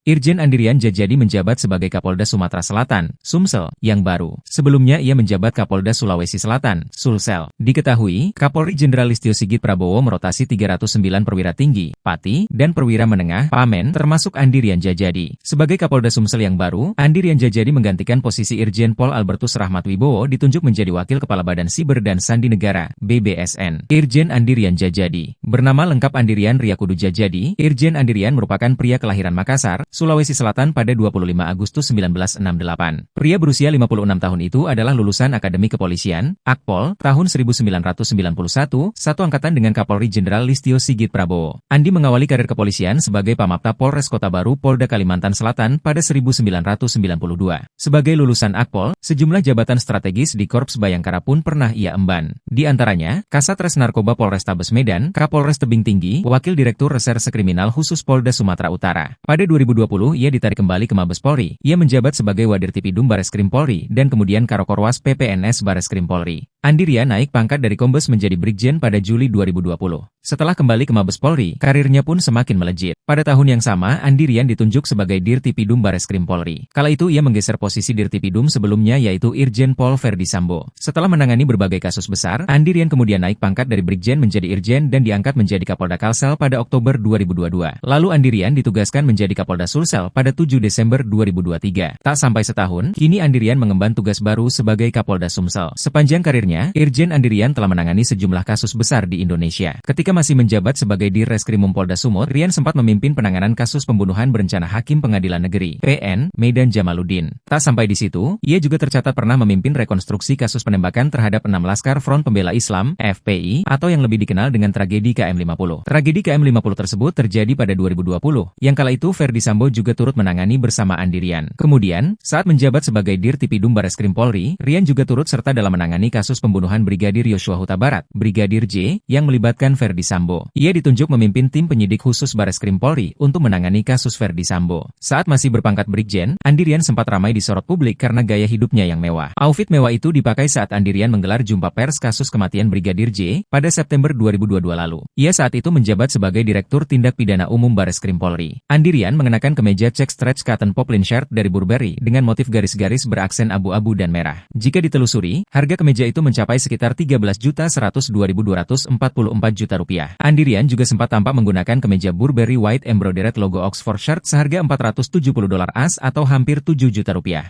Irjen Andirian Djajadi menjabat sebagai Kapolda Sumatera Selatan, Sumsel, yang baru. Sebelumnya ia menjabat Kapolda Sulawesi Selatan, Sulsel. Diketahui, Kapolri Jenderal Listio Sigit Prabowo merotasi 309 perwira tinggi, Pati, dan perwira menengah, Pamen, termasuk Andirian Djajadi. Sebagai Kapolda Sumsel yang baru, Andirian Djajadi menggantikan posisi Irjen Pol Albertus Rahmat Wibowo ditunjuk menjadi Wakil Kepala Badan Siber dan Sandi Negara, BBSN. Irjen Andirian Djajadi. Bernama lengkap Andirian Riyakudu Djajadi, Irjen Andirian merupakan pria kelahiran Makassar, Sulawesi Selatan pada 25 Agustus 1968. Pria berusia 56 tahun itu adalah lulusan Akademi Kepolisian, Akpol, tahun 1991, satu angkatan dengan Kapolri Jenderal Listio Sigit Prabowo. Andi mengawali karir kepolisian sebagai Pamapta Polres Kota Baru Polda Kalimantan Selatan pada 1992. Sebagai lulusan Akpol, sejumlah jabatan strategis di Korps Bayangkara pun pernah ia emban. Di antaranya, Kasatres Narkoba Polrestabes Medan, Kapolres Tebing Tinggi, Wakil Direktur Reserse Kriminal Khusus Polda Sumatera Utara. Pada 2020, ia ditarik kembali ke Mabes Polri. Ia menjabat sebagai Wadir Tipidum Bareskrim Polri dan kemudian Karokorwas PPNS Bareskrim Polri. Andirian naik pangkat dari Kombes menjadi Brigjen pada Juli 2020. Setelah kembali ke Mabes Polri, karirnya pun semakin melejit. Pada tahun yang sama, Andirian ditunjuk sebagai Dirtipidum Bareskrim Polri. Kala itu ia menggeser posisi Dirtipidum sebelumnya yaitu Irjen Pol Verdi Sambo. Setelah menangani berbagai kasus besar, Andirian kemudian naik pangkat dari Brigjen menjadi Irjen dan diangkat menjadi Kapolda Kalsel pada Oktober 2022. Lalu Andirian ditugaskan menjadi Kapolda Sulsel pada 7 Desember 2023. Tak sampai setahun, kini Andirian mengemban tugas baru sebagai Kapolda Sumsel. Sepanjang karirnya, Irjen Andirian telah menangani sejumlah kasus besar di Indonesia. Ketika masih menjabat sebagai Dirreskrimum Polda Sumut, Rian sempat memimpin penanganan kasus pembunuhan berencana Hakim Pengadilan Negeri, PN, Medan Jamaluddin. Tak sampai di situ, ia juga tercatat pernah memimpin rekonstruksi kasus penembakan terhadap 6 Laskar Front Pembela Islam, FPI, atau yang lebih dikenal dengan tragedi KM50. Tragedi KM50 tersebut terjadi pada 2020, yang kala itu Verdi Sambo juga turut menangani bersama Andirian. Kemudian, saat menjabat sebagai Dirtipidum Bareskrim Polri, Rian juga turut serta dalam menangani kasus pembunuhan Brigadir Yosua Huta Barat, Brigadir J, yang melibatkan Verdi Sambo. Ia ditunjuk memimpin tim penyidik khusus Bareskrim Polri untuk menangani kasus Verdi Sambo. Saat masih berpangkat Brigjen, Andirian sempat ramai disorot publik karena gaya hidupnya yang mewah. Outfit mewah itu dipakai saat Andirian menggelar jumpa pers kasus kematian Brigadir J pada September 2022 lalu. Ia saat itu menjabat sebagai Direktur Tindak Pidana Umum Bareskrim Polri. Andirian mengenakan kemeja check stretch cotton poplin shirt dari Burberry dengan motif garis-garis beraksen abu-abu dan merah. Jika ditelusuri, harga kemeja itu mencapai sekitar 13.102.244 juta rupiah. Andirian juga sempat tampak menggunakan kemeja Burberry White Embroidered logo Oxford shirt seharga $470 as atau hampir 7 juta rupiah.